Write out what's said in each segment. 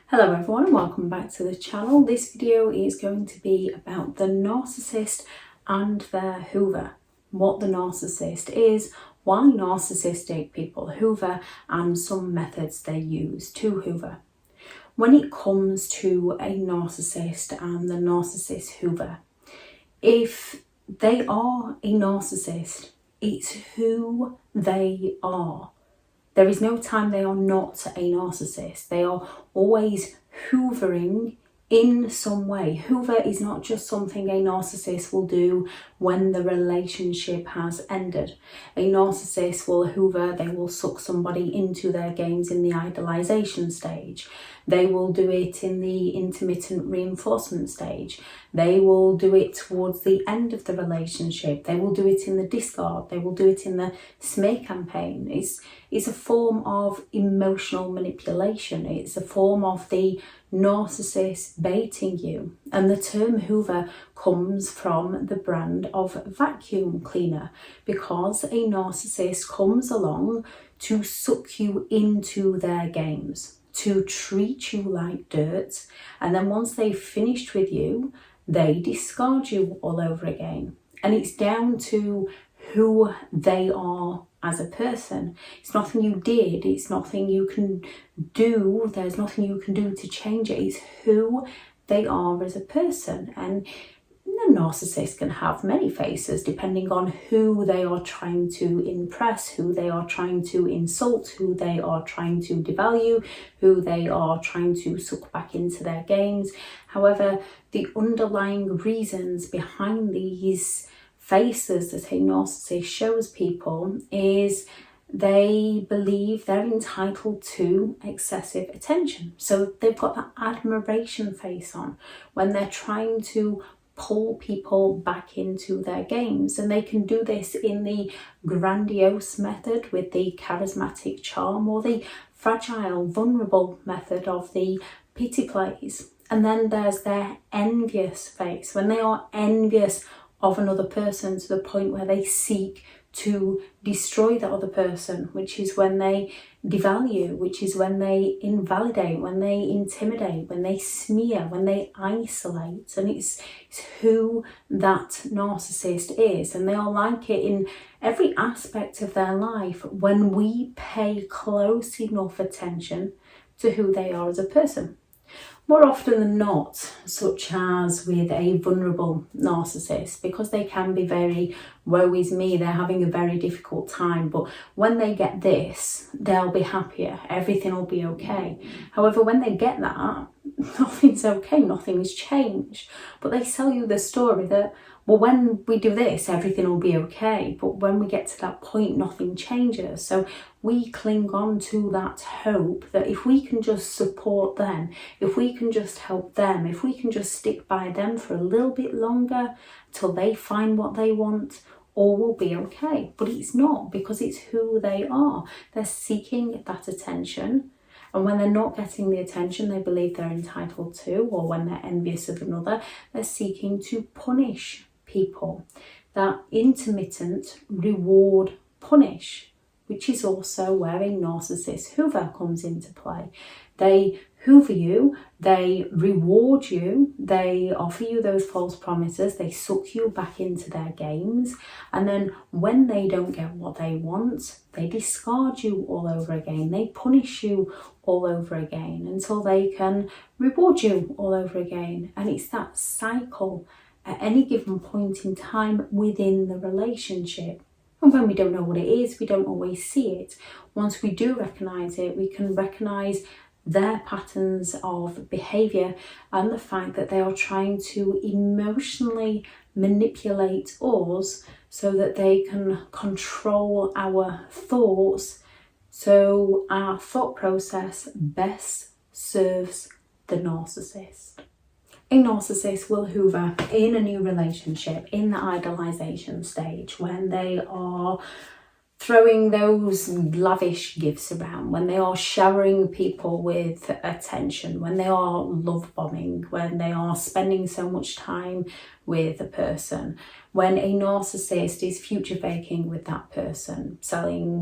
Hello everyone and welcome back to the channel. This video is going to be about the narcissist and their Hoover. What the narcissist is, why narcissistic people Hoover, and some methods they use to Hoover. When it comes to a narcissist and the narcissist Hoover, if they are a narcissist, it's who they are. There is no time they are not a narcissist. They are always hoovering in some way. Hoover is not just something a narcissist will do when the relationship has ended. A narcissist will hoover, they will suck somebody into their games in the idolization stage. They will do it in the intermittent reinforcement stage. They will do it towards the end of the relationship. They will do it in the discard. They will do it in the smear campaign. It's a form of emotional manipulation. It's a form of the narcissist baiting you. And the term Hoover comes from the brand of vacuum cleaner, because a narcissist comes along to suck you into their games, to treat you like dirt, and then once they've finished with you, they discard you all over again. And it's down to who they are as a person. It's nothing you did, it's nothing you can do, there's nothing you can do to change it. It's who they are as a person. And the narcissist can have many faces depending on who they are trying to impress, who they are trying to insult, who they are trying to devalue, who they are trying to suck back into their games. However, the underlying reasons behind these faces that a narcissist shows people is they believe they're entitled to excessive attention. So they've got that admiration face on when they're trying to pull people back into their games. And they can do this in the grandiose method with the charismatic charm, or the fragile, vulnerable method of the pity plays. And then there's their envious face, when they are envious of another person to the point where they seek to destroy that other person, which is when they devalue, which is when they invalidate, when they intimidate, when they smear, when they isolate. And it's who that narcissist is. And they are like it in every aspect of their life when we pay close enough attention to who they are as a person. More often than not, such as with a vulnerable narcissist, because they can be very, woe is me, they're having a very difficult time, but when they get this, they'll be happier, everything will be okay. However, when they get that, nothing's okay, nothing's changed. But they sell you the story that, well, when we do this, everything will be okay. But when we get to that point, nothing changes. So we cling on to that hope that if we can just support them, if we can just help them, if we can just stick by them for a little bit longer till they find what they want, all will be okay. But it's not, because it's who they are. They're seeking that attention. And when they're not getting the attention they believe they're entitled to, or when they're envious of another, they're seeking to punish people. That intermittent reward punish, which is also where a narcissist Hoover comes into play. They hoover you, they reward you, they offer you those false promises, they suck you back into their games, and then when they don't get what they want, they discard you all over again, they punish you all over again until they can reward you all over again. And it's that cycle at any given point in time within the relationship. And when we don't know what it is, we don't always see it. Once we do recognise it, we can recognise their patterns of behaviour and the fact that they are trying to emotionally manipulate us so that they can control our thoughts, so our thought process best serves the narcissist. A narcissist will hoover in a new relationship in the idolization stage when they are throwing those lavish gifts around, when they are showering people with attention, when they are love bombing, when they are spending so much time with a person, when a narcissist is future faking with that person,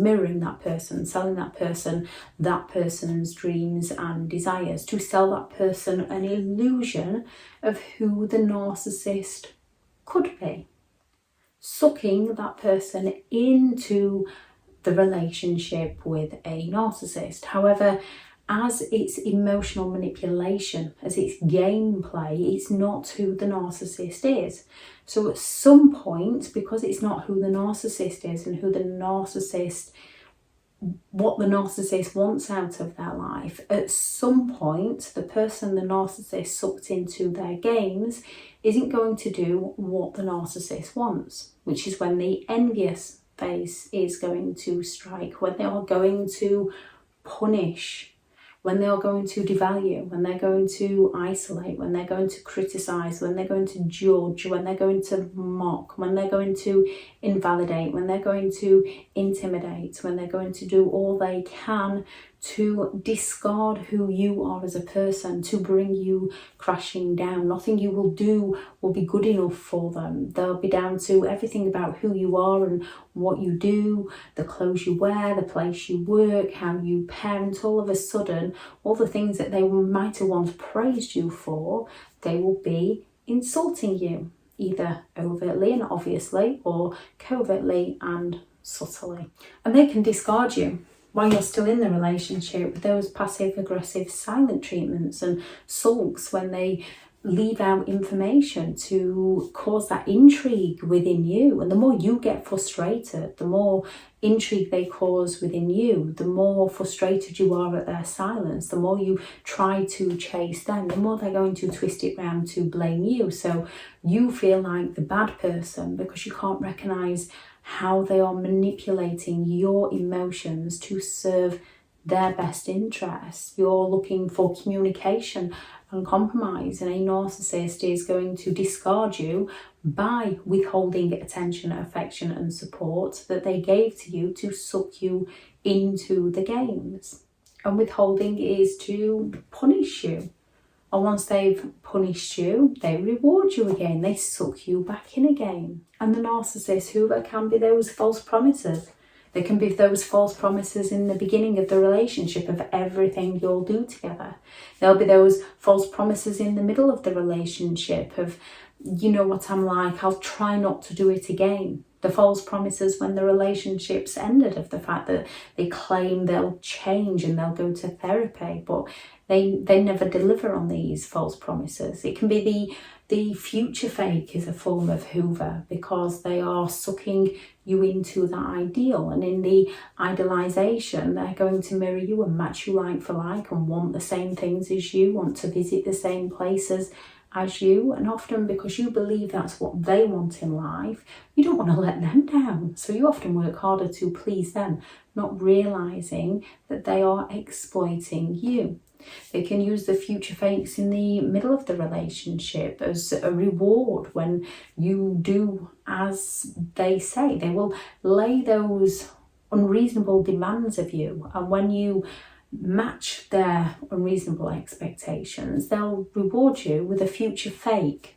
mirroring that person, selling that person's dreams and desires, to sell that person an illusion of who the narcissist could be. Sucking that person into the relationship with a narcissist. However, as it's emotional manipulation, as it's gameplay, it's not who the narcissist is. So at some point, because it's not who the narcissist is and what the narcissist wants out of their life, at some point, the person the narcissist sucked into their games isn't going to do what the narcissist wants, which is when the envious phase is going to strike, when they are going to punish, when they are going to devalue, when they're going to isolate, when they're going to criticize, when they're going to judge, when they're going to mock, when they're going to invalidate, when they're going to intimidate, when they're going to do all they can to discard who you are as a person, to bring you crashing down. Nothing you will do will be good enough for them. They'll be down to everything about who you are and what you do, the clothes you wear, the place you work, how you parent. All of a sudden, all the things that they might have once praised you for, they will be insulting you, either overtly and obviously, or covertly and subtly. And they can discard you while you're still in the relationship with those passive-aggressive silent treatments and sulks, when they leave out information to cause that intrigue within you. And the more you get frustrated, the more intrigue they cause within you, the more frustrated you are at their silence, the more you try to chase them, the more they're going to twist it round to blame you. So you feel like the bad person because you can't recognise how they are manipulating your emotions to serve their best interests. You're looking for communication and compromise, and a narcissist is going to discard you by withholding attention, affection and support that they gave to you to suck you into the games. And withholding is to punish you. And once they've punished you, they reward you again. They suck you back in again. And the narcissist Hoover can be those false promises. They can be those false promises in the beginning of the relationship of everything you'll do together. There'll be those false promises in the middle of the relationship of, you know what I'm like, I'll try not to do it again. The false promises when the relationship's ended, of the fact that they claim they'll change and they'll go to therapy, but they never deliver on these false promises. It can be the future fake is a form of Hoover, because they are sucking you into that ideal, and in the idealization they're going to mirror you and match you like for like and want the same things as you, want to visit the same places as you, and often because you believe that's what they want in life, you don't want to let them down. So you often work harder to please them, not realizing that they are exploiting you. They can use the future fakes in the middle of the relationship as a reward when you do as they say. They will lay those unreasonable demands of you, and when you match their unreasonable expectations, they'll reward you with a future fake,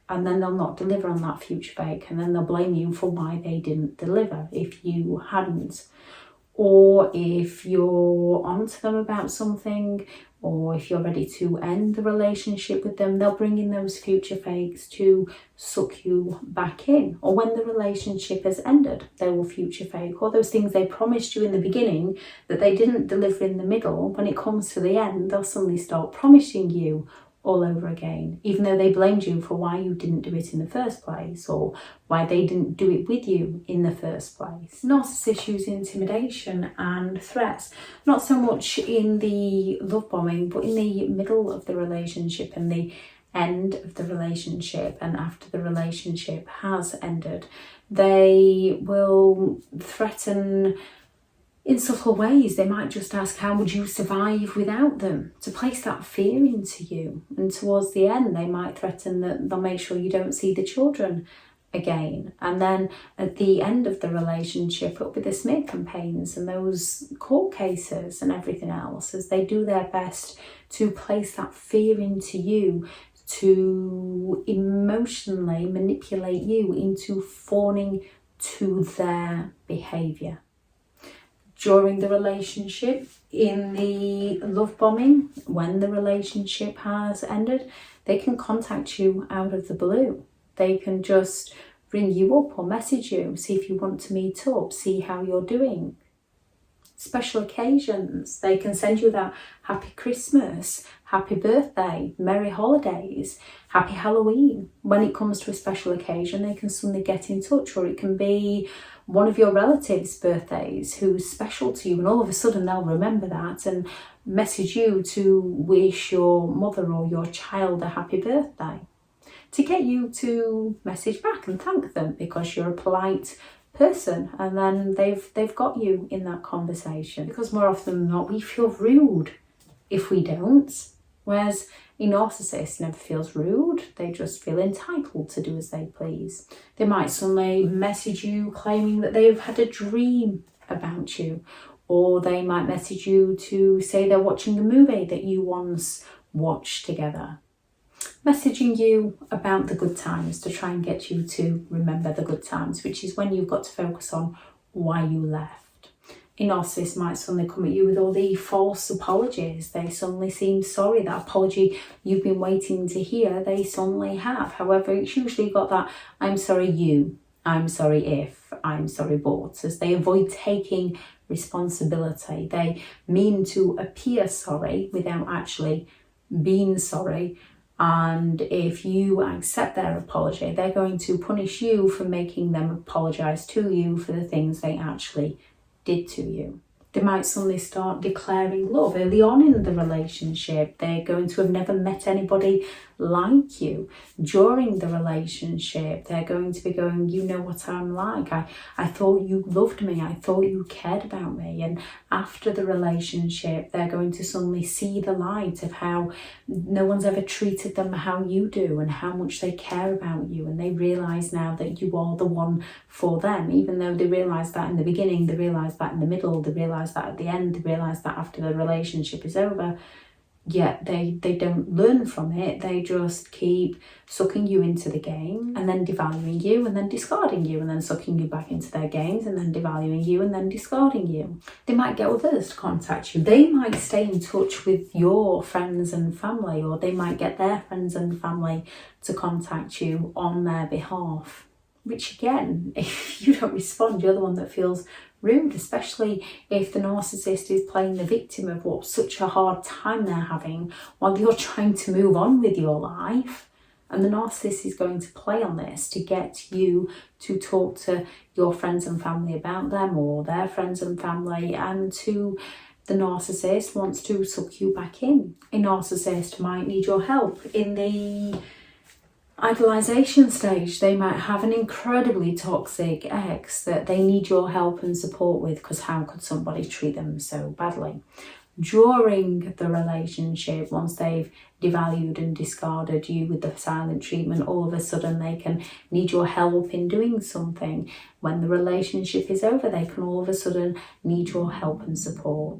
and then they'll not deliver on that future fake, and then they'll blame you for why they didn't deliver if you hadn't. Or if you're onto them about something, or if you're ready to end the relationship with them, they'll bring in those future fakes to suck you back in. Or when the relationship has ended, they will future fake all those things they promised you in the beginning that they didn't deliver in the middle. When it comes to the end, they'll suddenly start promising you all over again, even though they blamed you for why you didn't do it in the first place, or why they didn't do it with you in the first place. Narcissists use intimidation and threats, not so much in the love bombing, but in the middle of the relationship and the end of the relationship, and after the relationship has ended. They will threaten in subtle ways. They might just ask, how would you survive without them? To place that fear into you. And towards the end, they might threaten that they'll make sure you don't see the children again. And then at the end of the relationship, it'll be the smear campaigns and those court cases and everything else, as they do their best to place that fear into you, to emotionally manipulate you into fawning to their behaviour. During the relationship, in the love bombing, when the relationship has ended, they can contact you out of the blue. They can just ring you up or message you, see if you want to meet up, see how you're doing. Special occasions, they can send you that happy Christmas, happy birthday, merry holidays, happy Halloween. When it comes to a special occasion, they can suddenly get in touch, or it can be one of your relatives' birthdays who's special to you, and all of a sudden they'll remember that and message you to wish your mother or your child a happy birthday, to get you to message back and thank them because you're a polite person, and then they've got you in that conversation. Because more often than not, we feel rude if we don't, whereas a narcissist never feels rude. They just feel entitled to do as they please. They might suddenly message you claiming that they've had a dream about you, or they might message you to say they're watching a movie that you once watched together, messaging you about the good times to try and get you to remember the good times, which is when you've got to focus on why you left. A narcissist might suddenly come at you with all the false apologies. They suddenly seem sorry. That apology you've been waiting to hear, they suddenly have. However, it's usually got that I'm sorry you, I'm sorry if, I'm sorry but, as they avoid taking responsibility. They mean to appear sorry without actually being sorry. And if you accept their apology, they're going to punish you for making them apologise to you for the things they actually did to you. They might suddenly start declaring love early on in the relationship. They're going to have never met anybody like you. During the relationship, they're going to be going, you know what I'm like. I thought you loved me. I thought you cared about me. And after the relationship, they're going to suddenly see the light of how no one's ever treated them how you do and how much they care about you. And they realise now that you are the one for them, even though they realised that in the beginning, they realised that in the middle, they realised that at the end, they realise that after the relationship is over. Yet they don't learn from it. They just keep sucking you into the game and then devaluing you and then discarding you and then sucking you back into their games and then devaluing you and then discarding you. They might get others to contact you. They might stay in touch with your friends and family, or they might get their friends and family to contact you on their behalf. Which again, if you don't respond, you're the one that feels rude, especially if the narcissist is playing the victim of what such a hard time they're having while you're trying to move on with your life. And the narcissist is going to play on this to get you to talk to your friends and family about them, or their friends and family, and to the narcissist wants to suck you back in. A narcissist might need your help in the idolization stage. They might have an incredibly toxic ex that they need your help and support with, because how could somebody treat them so badly? During the relationship, once they've devalued and discarded you with the silent treatment, all of a sudden they can need your help in doing something. When the relationship is over, they can all of a sudden need your help and support.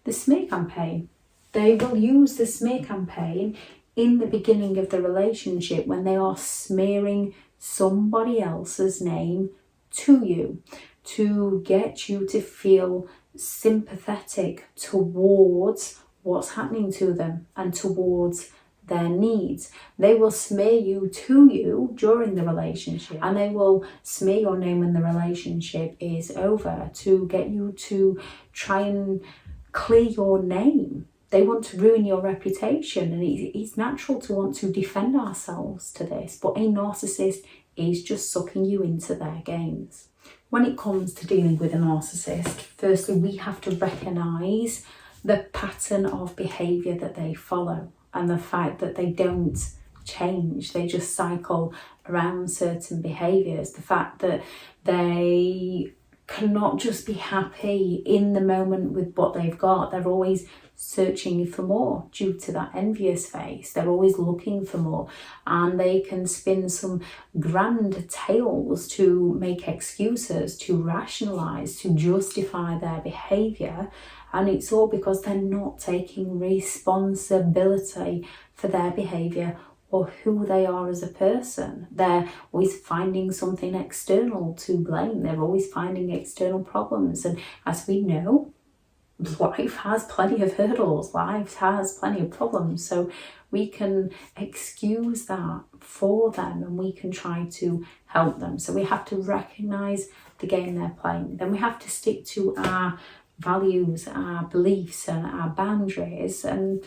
The smear campaign. They will use the smear campaign in the beginning of the relationship when they are smearing somebody else's name to you to get you to feel sympathetic towards what's happening to them and towards their needs. They will smear you to you during the relationship, and they will smear your name when the relationship is over to get you to try and clear your name. They want to ruin your reputation, and it's natural to want to defend ourselves to this, but a narcissist is just sucking you into their games. When it comes to dealing with a narcissist, firstly, we have to recognise the pattern of behaviour that they follow and the fact that they don't change. They just cycle around certain behaviours. The fact that they cannot just be happy in the moment with what they've got. They're always searching for more due to that envious face. They're always looking for more, and they can spin some grand tales to make excuses, to rationalize, to justify their behavior. And it's all because they're not taking responsibility for their behavior or who they are as a person. They're always finding something external to blame. They're always finding external problems. And as we know, life has plenty of hurdles. Life has plenty of problems. So we can excuse that for them, and we can try to help them. So we have to recognize the game they're playing. Then we have to stick to our values, our beliefs and our boundaries. And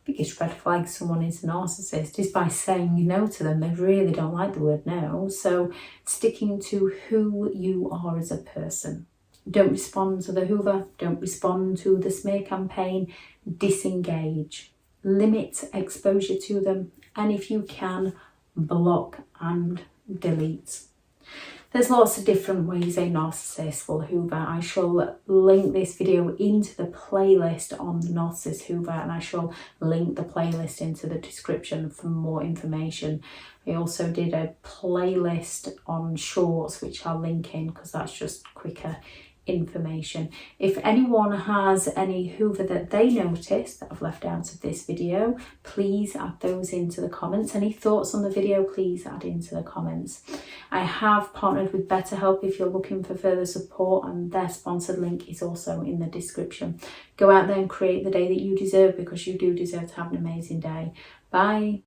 biggest red flag someone is a narcissist is by saying no to them. They really don't like the word no. So sticking to who you are as a person. Don't respond to the Hoover. Don't respond to the smear campaign. Disengage. Limit exposure to them. And if you can, block and delete. There's lots of different ways a narcissist will Hoover. I shall link this video into the playlist on the Narcissist Hoover, and I shall link the playlist into the description for more information. I also did a playlist on shorts, which I'll link in because that's just quicker information. If anyone has any Hoover that they noticed that I've left out of this video, please add those into the comments. Any thoughts on the video, please add into the comments. I have partnered with BetterHelp if you're looking for further support, and their sponsored link is also in the description. Go out there and create the day that you deserve, because you do deserve to have an amazing day. Bye.